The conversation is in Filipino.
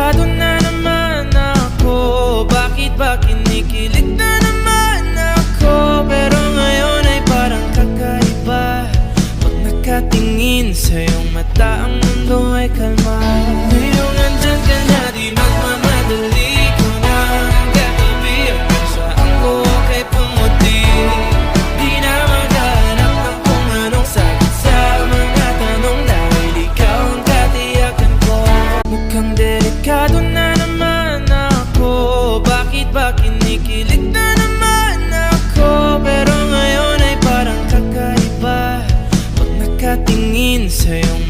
delikado na naman ako. Bakit ba kinikilig na naman ako? Pero ngayon ay parang kakaiba. Pag nakatingin sa iyong mata, ang mundo ay kalma. Ngayong andyan ka na, di magmamadali ko na katabi hanggang sa ang buhok ay pumuti. Di na maghahanap ng kung anong sagot sa mga tanong, dahil ikaw ang katiyakan ko. Mukhang delikado na naman ako. Bakit ba kinikilig na naman ako? Pero ngayon ay parang kakaiba. Pag nakatingin sa iyong